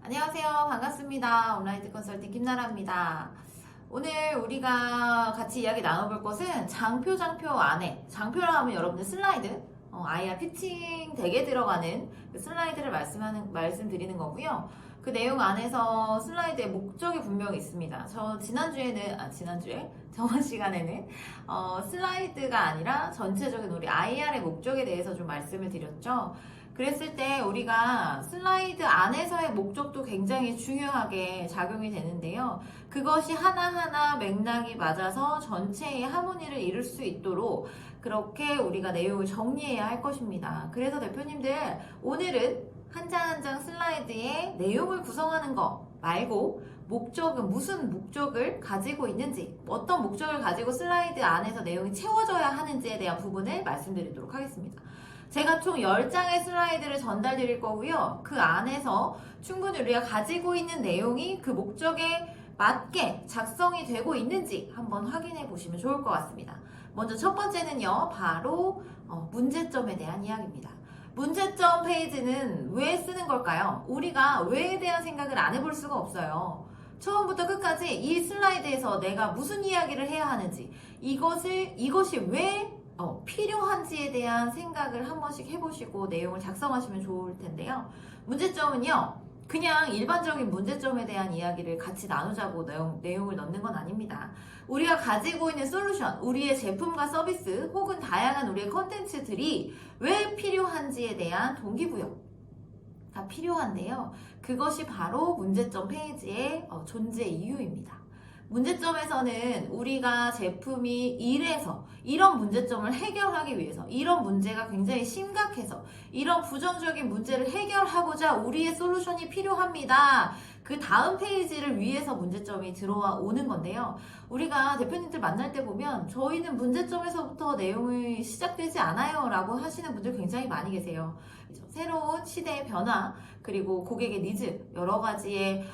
안녕하세요. 반갑습니다. 온라인 컨설팅 김나라입니다. 오늘 우리가 같이 이야기 나눠볼 것은 장표 안에, 장표라 하면 여러분들 슬라이드, IR 피칭 덱에 들어가는 그 슬라이드를 말씀드리는 거고요. 그 내용 안에서 슬라이드의 목적이 분명히 있습니다. 저번 시간에는 슬라이드가 아니라 전체적인 우리 IR의 목적에 대해서 좀 말씀을 드렸죠. 그랬을 때 우리가 슬라이드 안에서의 목적도 굉장히 중요하게 작용이 되는데요. 그것이 하나하나 맥락이 맞아서 전체의 하모니를 이룰 수 있도록 그렇게 우리가 내용을 정리해야 할 것입니다. 그래서 대표님들 오늘은 한 장 한 장 슬라이드의 내용을 구성하는 거 말고 목적은 무슨 목적을 가지고 있는지, 어떤 목적을 가지고 슬라이드 안에서 내용이 채워져야 하는지에 대한 부분을 말씀드리도록 하겠습니다. 제가 총 10장의 슬라이드를 전달 드릴 거고요. 그 안에서 충분히 우리가 가지고 있는 내용이 그 목적에 맞게 작성이 되고 있는지 한번 확인해 보시면 좋을 것 같습니다. 먼저 첫 번째는요, 바로 문제점에 대한 이야기입니다. 문제점 페이지는 왜 쓰는 걸까요? 우리가 왜에 대한 생각을 안 해볼 수가 없어요. 처음부터 끝까지 이 슬라이드에서 내가 무슨 이야기를 해야 하는지, 이것이 왜 필요한지에 대한 생각을 한 번씩 해보시고 내용을 작성하시면 좋을 텐데요. 문제점은요, 그냥 일반적인 문제점에 대한 이야기를 같이 나누자고 내용을 넣는 건 아닙니다. 우리가 가지고 있는 솔루션, 우리의 제품과 서비스 혹은 다양한 우리의 컨텐츠들이 왜 필요한지에 대한 동기부여가 필요한데요. 그것이 바로 문제점 페이지의 존재 이유입니다. 문제점에서는 우리가 제품이 이런 문제점을 해결하기 위해서, 이런 문제가 굉장히 심각해서 이런 부정적인 문제를 해결하고자 우리의 솔루션이 필요합니다. 그 다음 페이지를 위해서 문제점이 들어오는 건데요. 우리가 대표님들 만날 때 보면 저희는 문제점에서부터 내용이 시작되지 않아요 라고 하시는 분들 굉장히 많이 계세요. 새로운 시대의 변화, 그리고 고객의 니즈, 여러 가지의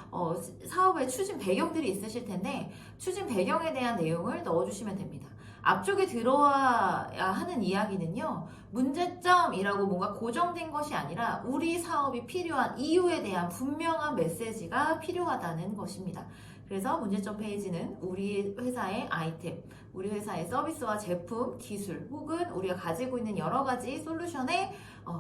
사업의 추진 배경들이 있으실 텐데 추진 배경에 대한 내용을 넣어주시면 됩니다. 앞쪽에 들어와야 하는 이야기는요, 문제점이라고 뭔가 고정된 것이 아니라 우리 사업이 필요한 이유에 대한 분명한 메시지가 필요하다는 것입니다. 그래서 문제점 페이지는 우리 회사의 아이템, 우리 회사의 서비스와 제품, 기술 혹은 우리가 가지고 있는 여러 가지 솔루션의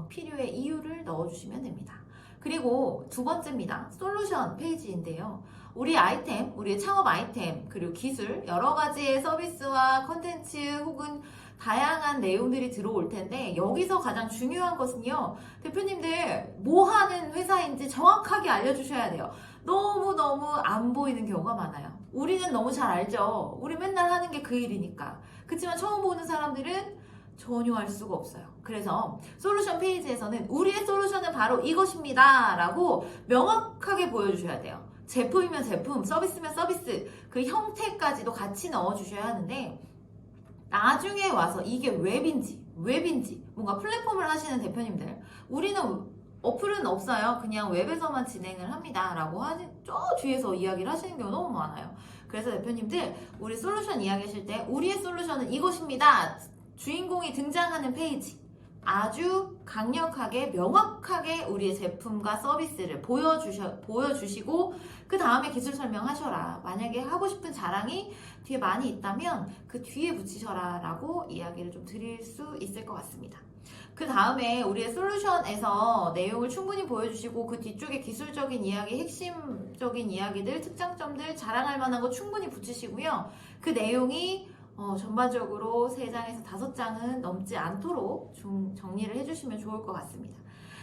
필요의 이유를 넣어주시면 됩니다. 그리고 두 번째입니다. 솔루션 페이지인데요. 우리 아이템, 우리의 창업 아이템, 그리고 기술, 여러 가지의 서비스와 컨텐츠 혹은 다양한 내용들이 들어올 텐데 여기서 가장 중요한 것은요. 대표님들 뭐 하는 회사인지 정확하게 알려주셔야 돼요. 너무너무 안 보이는 경우가 많아요. 우리는 너무 잘 알죠. 우리 맨날 하는 게 그 일이니까. 그렇지만 처음 보는 사람들은 전혀 알 수가 없어요. 그래서 솔루션 페이지에서는 우리의 솔루션은 바로 이것입니다 라고 명확하게 보여주셔야 돼요. 제품이면 제품, 서비스면 서비스, 그 형태까지도 같이 넣어주셔야 하는데 나중에 와서 이게 웹인지 뭔가 플랫폼을 하시는 대표님들, 우리는 어플은 없어요. 그냥 웹에서만 진행을 합니다 라고 저 뒤에서 이야기를 하시는 경우 너무 많아요. 그래서 대표님들 우리 솔루션 이야기하실 때 우리의 솔루션은 이것입니다, 주인공이 등장하는 페이지 아주 강력하게 명확하게 우리의 제품과 서비스를 보여주시고 그 다음에 기술 설명하셔라. 만약에 하고 싶은 자랑이 뒤에 많이 있다면 그 뒤에 붙이셔라 라고 이야기를 좀 드릴 수 있을 것 같습니다. 그 다음에 우리의 솔루션에서 내용을 충분히 보여주시고 그 뒤쪽에 기술적인 이야기, 핵심적인 이야기들, 특장점들, 자랑할 만한 거 충분히 붙이시고요. 그 내용이 전반적으로 3장에서 5장은 넘지 않도록 정리를 해주시면 좋을 것 같습니다.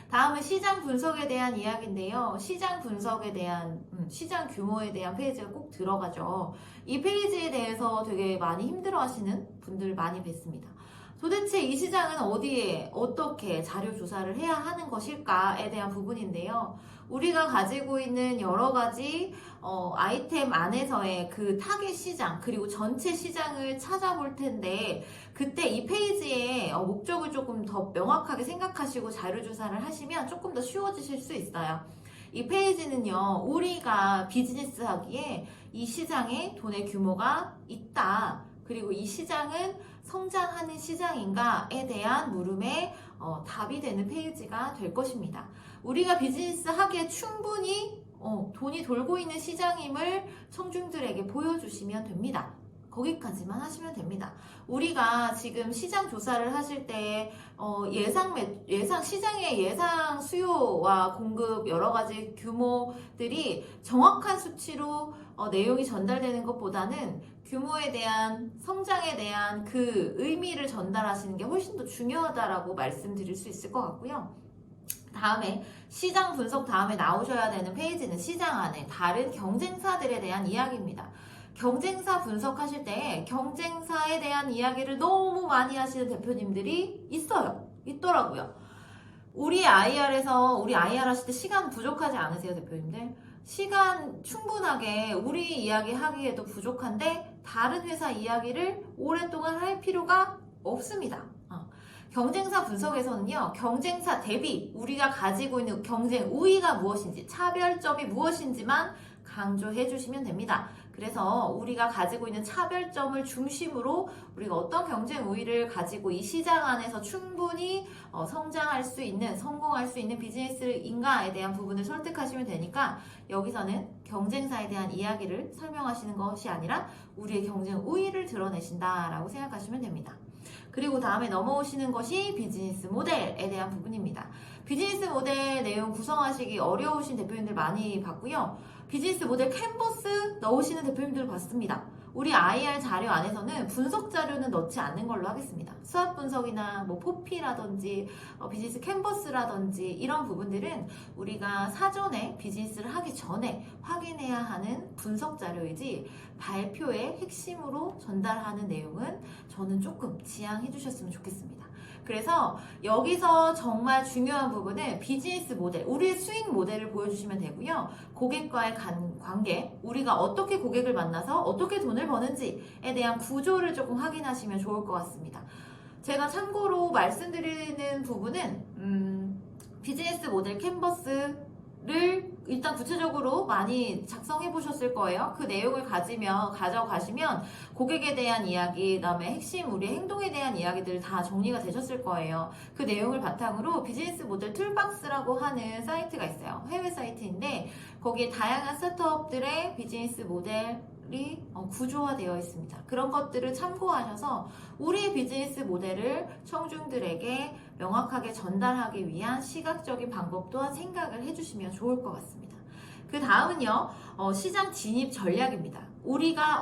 다음은 시장 분석에 대한 이야기인데요. 시장 분석에 대한, 시장 규모에 대한 페이지가 꼭 들어가죠. 이 페이지에 대해서 되게 많이 힘들어 하시는 분들 많이 뵀습니다. 도대체 이 시장은 어디에 어떻게 자료 조사를 해야 하는 것일까에 대한 부분인데요. 우리가 가지고 있는 여러 가지 아이템 안에서의 그 타겟 시장 그리고 전체 시장을 찾아볼 텐데 그때 이 페이지의 목적을 조금 더 명확하게 생각하시고 자료 조사를 하시면 조금 더 쉬워지실 수 있어요. 이 페이지는요, 우리가 비즈니스 하기에 이 시장에 돈의 규모가 있다. 그리고 이 시장은 성장하는 시장인가에 대한 물음에 답이 되는 페이지가 될 것입니다. 우리가 비즈니스 하기에 충분히 돈이 돌고 있는 시장임을 청중들에게 보여주시면 됩니다. 거기까지만 하시면 됩니다. 우리가 지금 시장 조사를 하실 때 시장의 예상 수요와 공급 여러 가지 규모들이 정확한 수치로 내용이 전달되는 것보다는 규모에 대한 성장에 대한 그 의미를 전달하시는 게 훨씬 더 중요하다라고 말씀드릴 수 있을 것 같고요. 다음에 시장 분석 다음에 나오셔야 되는 페이지는 시장 안에 다른 경쟁사들에 대한 이야기입니다. 경쟁사 분석하실 때 경쟁사에 대한 이야기를 너무 많이 하시는 대표님들이 있더라고요. 우리 IR 하실 때 시간 부족하지 않으세요, 대표님들? 시간 충분하게 우리 이야기 하기에도 부족한데 다른 회사 이야기를 오랫동안 할 필요가 없습니다. 경쟁사 분석에서는요, 경쟁사 대비 우리가 가지고 있는 경쟁 우위가 무엇인지, 차별점이 무엇인지만 강조해 주시면 됩니다. 그래서 우리가 가지고 있는 차별점을 중심으로 우리가 어떤 경쟁 우위를 가지고 이 시장 안에서 충분히 성장할 수 있는, 성공할 수 있는 비즈니스인가에 대한 부분을 설득하시면 되니까 여기서는 경쟁사에 대한 이야기를 설명하시는 것이 아니라 우리의 경쟁 우위를 드러내신다라고 생각하시면 됩니다. 그리고 다음에 넘어오시는 것이 비즈니스 모델에 대한 부분입니다. 비즈니스 모델 내용 구성하시기 어려우신 대표님들 많이 봤고요. 비즈니스 모델 캔버스 넣으시는 대표님들 봤습니다. 우리 IR 자료 안에서는 분석 자료는 넣지 않는 걸로 하겠습니다. 수합 분석이나 포피라든지 비즈니스 캔버스라든지 이런 부분들은 우리가 사전에 비즈니스를 하기 전에 확인해야 하는 분석 자료이지 발표의 핵심으로 전달하는 내용은 저는 조금 지양해 주셨으면 좋겠습니다. 그래서 여기서 정말 중요한 부분은 비즈니스 모델, 우리의 수익 모델을 보여주시면 되고요. 고객과의 관계, 우리가 어떻게 고객을 만나서 어떻게 돈을 버는지에 대한 구조를 조금 확인하시면 좋을 것 같습니다. 제가 참고로 말씀드리는 부분은 비즈니스 모델 캔버스를 일단 구체적으로 많이 작성해 보셨을 거예요. 그 내용을 가져가시면 고객에 대한 이야기, 그다음에 핵심 우리의 행동에 대한 이야기들 다 정리가 되셨을 거예요. 그 내용을 바탕으로 비즈니스 모델 툴박스라고 하는 사이트가 있어요. 해외 사이트인데 거기에 다양한 스타트업들의 비즈니스 모델이 구조화되어 있습니다. 그런 것들을 참고하셔서 우리 비즈니스 모델을 청중들에게 명확하게 전달하기 위한 시각적인 방법 또한 생각을 해주시면 좋을 것 같습니다. 그 다음은요, 시장 진입 전략입니다. 우리가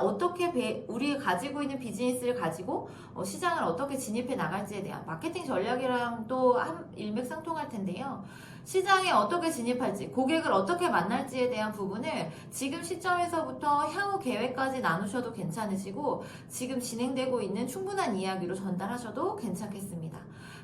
가지고 있는 비즈니스를 가지고 시장을 어떻게 진입해 나갈지에 대한 마케팅 전략이랑 또 일맥상통할 텐데요. 시장에 어떻게 진입할지, 고객을 어떻게 만날지에 대한 부분을 지금 시점에서부터 향후 계획까지 나누셔도 괜찮으시고 지금 진행되고 있는 충분한 이야기로 전달하셔도 괜찮겠습니다.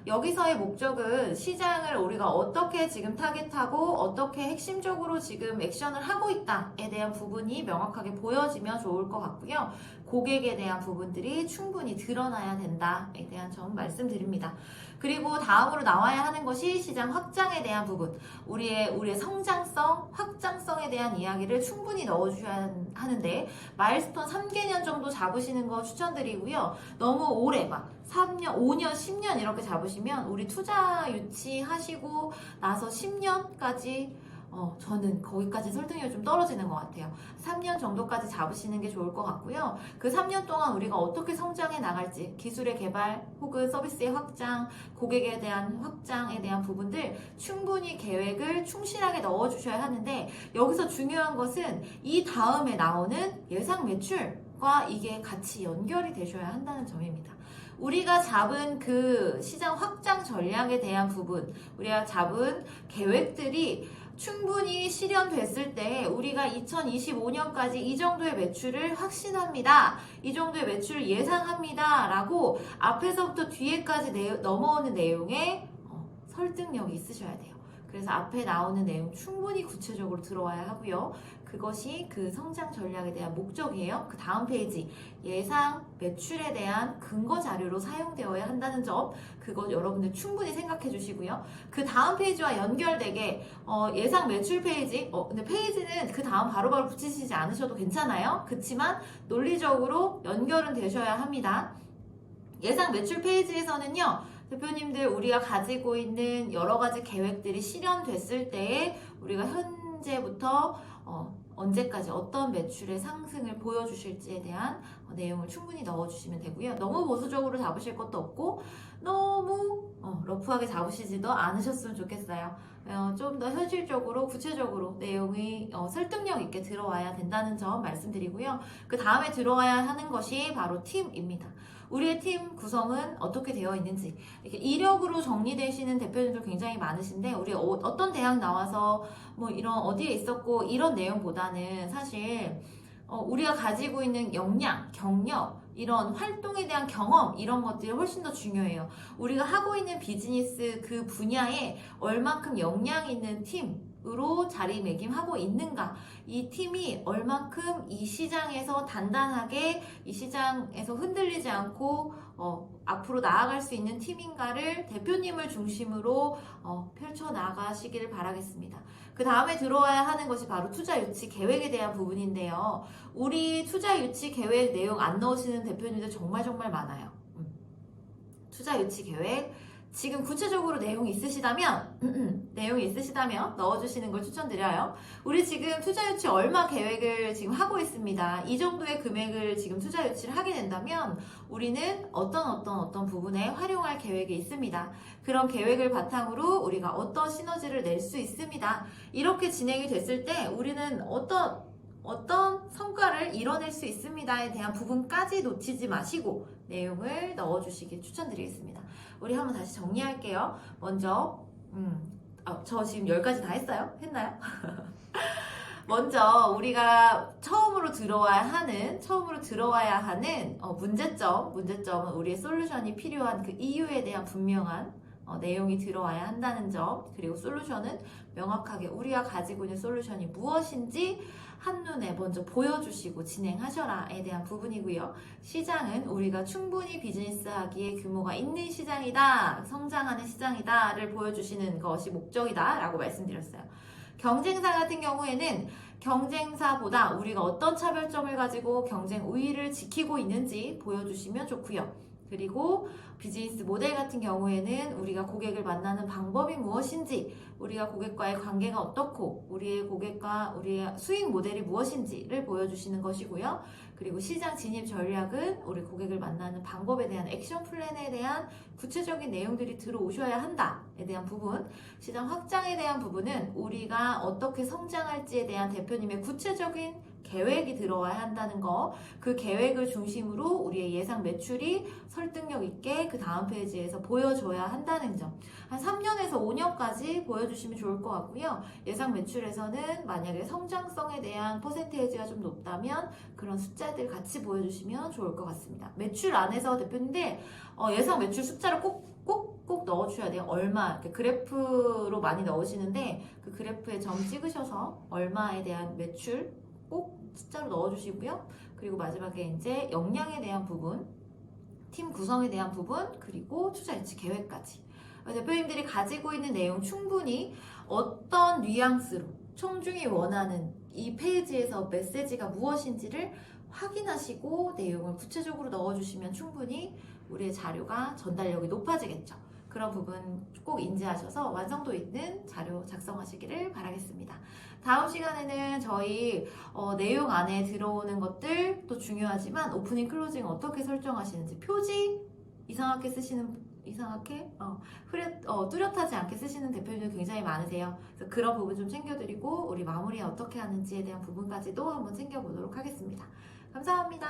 여기서의 목적은 시장을 우리가 어떻게 지금 타겟하고 어떻게 핵심적으로 지금 액션을 하고 있다에 대한 부분이 명확하게 보여지면 좋을 것 같고요. 고객에 대한 부분들이 충분히 드러나야 된다에 대한 점 말씀드립니다. 그리고 다음으로 나와야 하는 것이 시장 확장에 대한 부분, 우리의 성장성, 확장성에 대한 이야기를 충분히 넣어주셔야 하는데 마일스톤 3개년 정도 잡으시는 거 추천드리고요. 너무 오래 3년, 5년, 10년 이렇게 잡으시면 우리 투자 유치하시고 나서 10년까지 저는 거기까지 설득력이 좀 떨어지는 것 같아요. 3년 정도까지 잡으시는 게 좋을 것 같고요. 그 3년 동안 우리가 어떻게 성장해 나갈지, 기술의 개발 혹은 서비스의 확장, 고객에 대한 확장에 대한 부분들 충분히 계획을 충실하게 넣어주셔야 하는데 여기서 중요한 것은 이 다음에 나오는 예상 매출과 이게 같이 연결이 되셔야 한다는 점입니다. 우리가 잡은 그 시장 확장 전략에 대한 부분, 우리가 잡은 계획들이 충분히 실현됐을 때 우리가 2025년까지 이 정도의 매출을 확신합니다. 이 정도의 매출을 예상합니다. 라고 앞에서부터 뒤에까지 넘어오는 내용에 설득력이 있으셔야 돼요. 그래서 앞에 나오는 내용 충분히 구체적으로 들어와야 하고요. 그것이 그 성장 전략에 대한 목적이에요. 그 다음 페이지 예상 매출에 대한 근거 자료로 사용되어야 한다는 점, 그거 여러분들 충분히 생각해 주시고요. 그 다음 페이지와 연결되게 예상 매출 페이지, 근데 페이지는 그 다음 바로바로 붙이시지 않으셔도 괜찮아요. 그렇지만 논리적으로 연결은 되셔야 합니다. 예상 매출 페이지에서는요, 대표님들 우리가 가지고 있는 여러 가지 계획들이 실현됐을 때에 우리가 현재부터 언제까지 어떤 매출의 상승을 보여주실지에 대한 내용을 충분히 넣어주시면 되고요. 너무 보수적으로 잡으실 것도 없고 너무 러프하게 잡으시지도 않으셨으면 좋겠어요. 좀 더 현실적으로 구체적으로 내용이 설득력 있게 들어와야 된다는 점 말씀드리고요. 그 다음에 들어와야 하는 것이 바로 팀입니다. 우리의 팀 구성은 어떻게 되어 있는지, 이렇게 이력으로 정리되시는 대표님들 굉장히 많으신데 우리 어떤 대학 나와서 뭐 이런 어디에 있었고 이런 내용보다는 사실 우리가 가지고 있는 역량, 경력, 이런 활동에 대한 경험, 이런 것들이 훨씬 더 중요해요. 우리가 하고 있는 비즈니스 그 분야에 얼만큼 역량 있는 팀으로 자리매김하고 있는가, 이 팀이 얼만큼 이 시장에서 단단하게 이 시장에서 흔들리지 않고 앞으로 나아갈 수 있는 팀인가를 대표님을 중심으로 펼쳐 나가시기를 바라겠습니다. 그 다음에 들어와야 하는 것이 바로 투자 유치 계획에 대한 부분인데요. 우리 투자 유치 계획 내용 안 넣으시는 대표님들 정말 많아요. 투자 유치 계획 지금 구체적으로 내용이 있으시다면 넣어주시는 걸 추천드려요. 우리 지금 투자 유치 얼마 계획을 지금 하고 있습니다. 이 정도의 금액을 지금 투자 유치를 하게 된다면 우리는 어떤 부분에 활용할 계획이 있습니다. 그런 계획을 바탕으로 우리가 어떤 시너지를 낼 수 있습니다. 이렇게 진행이 됐을 때 우리는 어떤 성과를 이뤄낼 수 있습니다에 대한 부분까지 놓치지 마시고 내용을 넣어주시길 추천드리겠습니다. 우리 한번 다시 정리할게요. 먼저 저 지금 10가지 다 했어요? 했나요? 먼저 우리가 처음으로 들어와야 하는 문제점은 우리의 솔루션이 필요한 그 이유에 대한 분명한 내용이 들어와야 한다는 점, 그리고 솔루션은 명확하게 우리가 가지고 있는 솔루션이 무엇인지 한눈에 먼저 보여주시고 진행하셔라에 대한 부분이고요. 시장은 우리가 충분히 비즈니스하기에 규모가 있는 시장이다, 성장하는 시장이다를 보여주시는 것이 목적이다 라고 말씀드렸어요. 경쟁사 같은 경우에는 경쟁사보다 우리가 어떤 차별점을 가지고 경쟁 우위를 지키고 있는지 보여주시면 좋고요. 그리고 비즈니스 모델 같은 경우에는 우리가 고객을 만나는 방법이 무엇인지, 우리가 고객과의 관계가 어떻고, 우리의 고객과 우리의 수익 모델이 무엇인지를 보여주시는 것이고요. 그리고 시장 진입 전략은 우리 고객을 만나는 방법에 대한 액션 플랜에 대한 구체적인 내용들이 들어오셔야 한다에 대한 부분, 시장 확장에 대한 부분은 우리가 어떻게 성장할지에 대한 대표님의 구체적인 계획이 들어와야 한다는 거, 그 계획을 중심으로 우리의 예상 매출이 설득력 있게 그 다음 페이지에서 보여줘야 한다는 점, 한 3년에서 5년까지 보여주시면 좋을 것 같고요. 예상 매출에서는 만약에 성장성에 대한 퍼센테이지가 좀 높다면 그런 숫자들 같이 보여주시면 좋을 것 같습니다. 매출 안에서 대표님들 예상 매출 숫자를 꼭 넣어주셔야 돼요. 얼마, 이렇게 그래프로 많이 넣으시는데 그 그래프에 점 찍으셔서 얼마에 대한 매출 꼭 숫자로 넣어주시고요. 그리고 마지막에 이제 역량에 대한 부분, 팀 구성에 대한 부분, 그리고 투자 유치 계획까지. 대표님들이 가지고 있는 내용 충분히 어떤 뉘앙스로 청중이 원하는 이 페이지에서 메시지가 무엇인지를 확인하시고 내용을 구체적으로 넣어주시면 충분히 우리의 자료가 전달력이 높아지겠죠. 그런 부분 꼭 인지하셔서 완성도 있는 자료 작성하시기를 바라겠습니다. 다음 시간에는 저희 내용 안에 들어오는 것들도 중요하지만 오프닝 클로징 어떻게 설정하시는지, 표지 이상하게 뚜렷하지 않게 쓰시는 대표님들 굉장히 많으세요. 그래서 그런 부분 좀 챙겨드리고 우리 마무리 어떻게 하는지에 대한 부분까지도 한번 챙겨보도록 하겠습니다. 감사합니다.